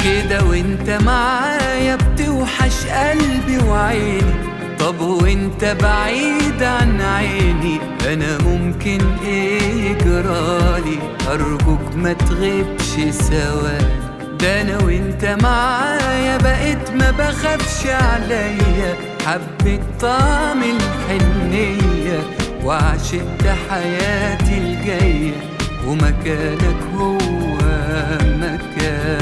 كده وانت معايا بتوحش قلبي وعيني. طب وانت بعيد عن عيني انا ممكن ايه يجرالي؟ ارجوك ما تغيبش ثواني. ده انا وانت معايا بقيت ما بخافش عليا. حبيت طعم الحنية وعشقت حياتي الجاية، ومكانك هو مكاني.